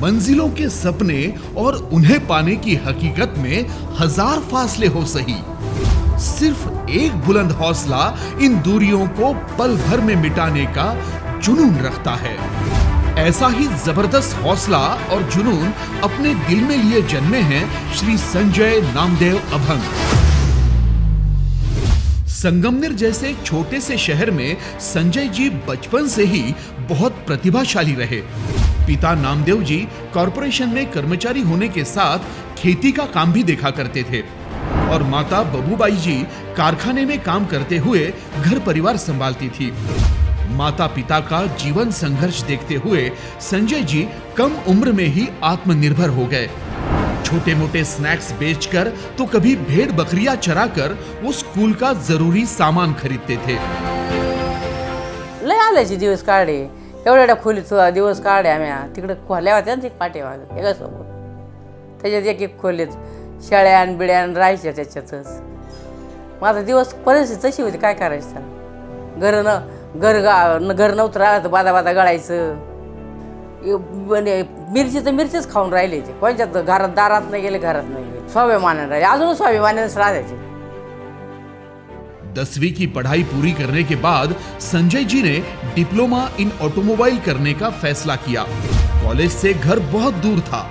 मंजिलों के सपने और उन्हें पाने की हकीकत में हजार फासले हो सही, सिर्फ एक बुलंद हौसला इन दूरियों को पल भर में मिटाने का जुनून रखता है। ऐसा ही जबरदस्त हौसला और जुनून अपने दिल में लिए जन्मे हैं श्री संजय नामदेव अभंग। संगमनेर जैसे एक छोटे से शहर में संजय जी बचपन से ही बहुत प्रतिभाशाली रहे। पिता नामदेव जी कॉरपोरेशन में कर्मचारी होने के साथ खेती का काम भी देखा करते थे और माता बबूबाई जी कारखाने में काम करते हुए घर परिवार संभालती थी। माता पिता का जीवन संघर्ष देखते हुए संजय जी कम उम्र में ही आत्मनिर्भर हो गए। छोटे मोटे स्नैक्स बेचकर तो कभी भेड़ बकरियां चराकर वो स्कूल का जरूरी सामान खरीदते थे। लय आल्याचे दिवस काढे, एवढ्या खोलीत दिवस काढे आम्ही। तिकडे खोल्या होत्या ना पाठीमागे एकासोबत, त्याच्यात एक एक खोलीत शेळ्यान बिड्यान राहायच्या त्याच्यातच। मग आता दिवस परिस्थिती तशी होती, काय करायचं त्याला। घर नव्हतं राहत, बादा बादा गळायचं। मिरची तर मिरचीच खाऊन राहिले ते, कोणच्यात घरात दारात नाही गेले, घरात नाही गेले, स्वाभिमानाने राहिले, अजून स्वाभिमानानेच राहायचे। 10वीं की पढ़ाई पूरी करने के बाद संजय जी ने डिप्लोमा इन ऑटोमोबाइल करने का फैसला किया। कॉलेज से घर बहुत दूर था,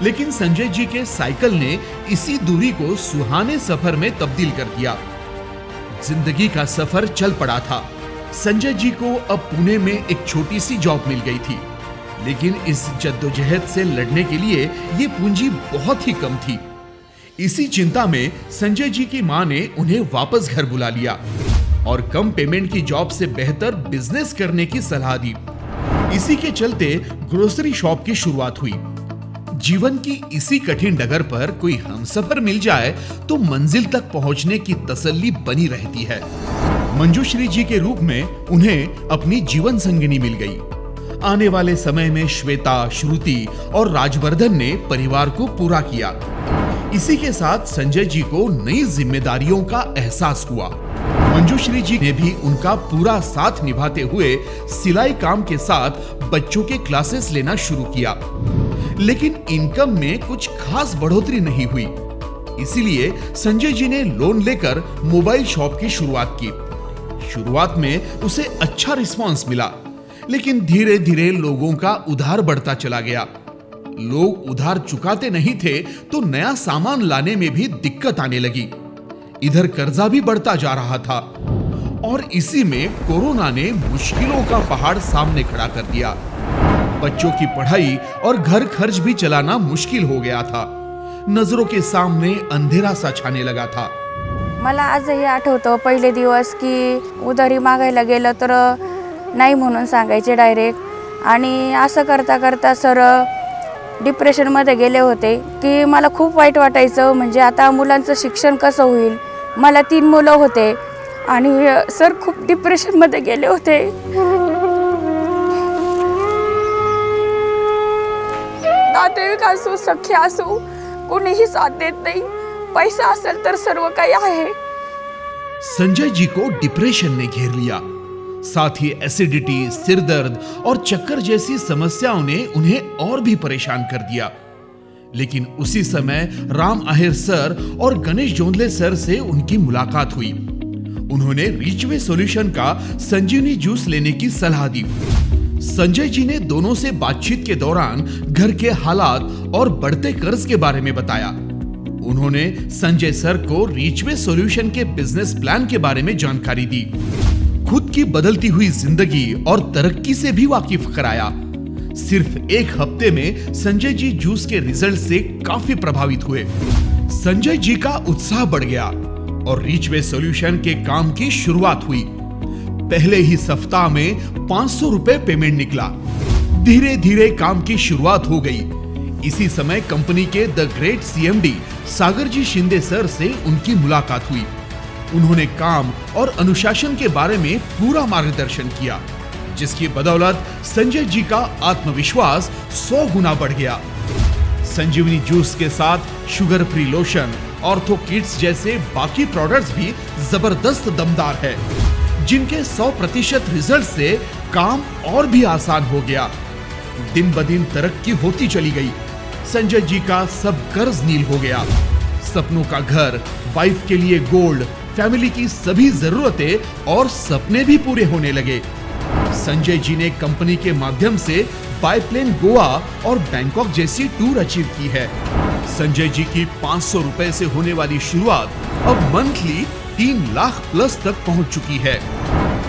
लेकिन संजय जी के साइकिल ने इसी दूरी को सुहाने सफर में तब्दील कर दिया। जिंदगी का सफर चल पड़ा था। संजय जी को अब पुणे में एक छोटी सी जॉब मिल गई थी, लेकिन इस जद्दोजहद से लड़ने के लिए ये पूंजी बहुत ही कम थी। इसी चिंता में संजय जी की मां ने उन्हें वापस घर बुला लिया और कम पेमेंट की जॉब से बेहतर बिजनेस करने की सलाह दी। इसी के चलते ग्रोसरी शॉप की शुरुआत हुई। जीवन की इसी कठिन डगर पर कोई हमसफर मिल जाए तो मंजिल तक पहुंचने की तसल्ली बनी रहती है। मंजूश्री जी के रूप में उन्हें अपनी जीवन संगिनी मिल गई। आने वाले समय में श्वेता, श्रुति और राजवर्धन ने परिवार को पूरा किया। इसी के साथ संजय जी को नई जिम्मेदारियों का एहसास हुआ। मंजूश्री जी ने भी उनका पूरा साथ निभाते हुए सिलाई काम के साथ बच्चों के क्लासेस लेना शुरू किया, लेकिन इनकम में कुछ खास बढ़ोतरी नहीं हुई। इसीलिए संजय जी ने लोन लेकर मोबाइल शॉप की शुरुआत की। शुरुआत में उसे अच्छा रिस्पांस मिला, लेकिन धीरे धीरे लोगों का उधार बढ़ता चला गया। लोग उधार चुकाते नहीं थे तो नया सामान लाने में भी दिक्कत आने लगी। इधर कर्जा भी बढ़ता जा रहा था और इसी में कोरोना ने मुश्किलों का पहाड़ सामने खड़ा कर दिया। बच्चों की पढ़ाई और घर खर्च भी चलाना मुश्किल हो गया था। नजरों के सामने अंधेरा सा छाने लगा था। मला आजही आठवतं पहिले दिवस की उधारी मागायला गेलं तर नाही म्हणून सांगायचे डायरेक्ट, आणि असं करता करता सर डिप्रेशनमध्ये गेले होते की मला खूप वाईट वाटायचं। म्हणजे आता मुलांचं शिक्षण कसं होईल। मला 3 मुलं होते आणि सर खूप डिप्रेशनमध्ये गेले होते। नातेवाईक असू, सख्खे असू, कोणीही साथ देत नाही। पैसा असेल तर सर्व काही आहे। संजय जी को डिप्रेशन ने घेर लिया। साथ ही एसिडिटी, सिरदर्द और चक्कर जैसी समस्याओं ने उन्हें और भी परेशान कर दिया। लेकिन उसी समय राम आहेर सर और गणेश जोंधले सर से उनकी मुलाकात हुई। उन्होंने रिचवे सॉल्यूशन का संजीवनी जूस लेने की सलाह दी। संजय जी ने दोनों से बातचीत के दौरान घर के हालात और बढ़ते कर्ज के बारे में बताया। उन्होंने संजय सर को रिचवे सॉल्यूशन के बिजनेस प्लान के बारे में जानकारी दी। खुद की बदलती हुई जिंदगी और तरक्की से भी वाकिफ कराया। सिर्फ 1 हफ्ते में संजय जी जूस के रिजल्ट से काफी प्रभावित हुए। संजय जी का उत्साह बढ़ गया और रिचवे सॉल्यूशन के काम की शुरुआत हुई। पहले ही सप्ताह में 500 रुपए पेमेंट निकला। धीरे धीरे काम की शुरुआत हो गई। इसी समय कंपनी के the great CMD Sagar ji Shinde sir से उनकी मुलाकात हुई। उन्होंने काम और अनुशासन के बारे में पूरा मार्गदर्शन किया, जिसकी बदौलत संजय जी का आत्मविश्वास 100 गुना बढ़ गया। संजीवनी जूस के साथ sugar free lotion, ortho kits जैसे बाकी प्रोडक्ट्स भी जबरदस्त दमदार है, जिनके 100% रिजल्ट से काम और भी आसान हो गया। दिन ब दिन तरक्की होती चली गई। संजय जी का सब कर्ज नील हो गया। सपनों का घर, वाइफ के लिए गोल्ड, फैमिली की सभी जरूरतें और सपने भी पूरे होने लगे। संजय जी ने कंपनी के माध्यम से बाईप्लेन गोवा और बैंकॉक जैसी टूर अचीव की है। संजय जी की 500 रुपए से होने वाली शुरुआत अब मंथली 3 लाख प्लस तक पहुंच चुकी है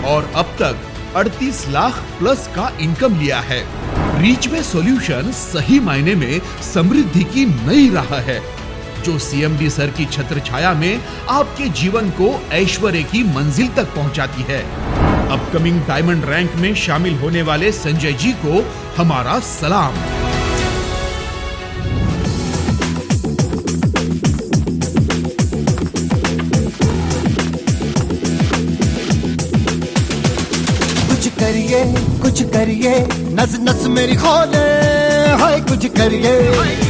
और अब तक 38 लाख प्लस का इनकम लिया है। रीच में सॉल्यूशन सही मायने में समृद्धि की नई राह है, जो सीएमडी सर की छत्र छाया में आपके जीवन को ऐश्वर्य की मंजिल तक पहुंचाती है। अपकमिंग डायमंड रैंक में शामिल होने वाले संजय जी को हमारा सलाम। कुछ करिए नस नस मेरी खोले, हाय कुछ करिए।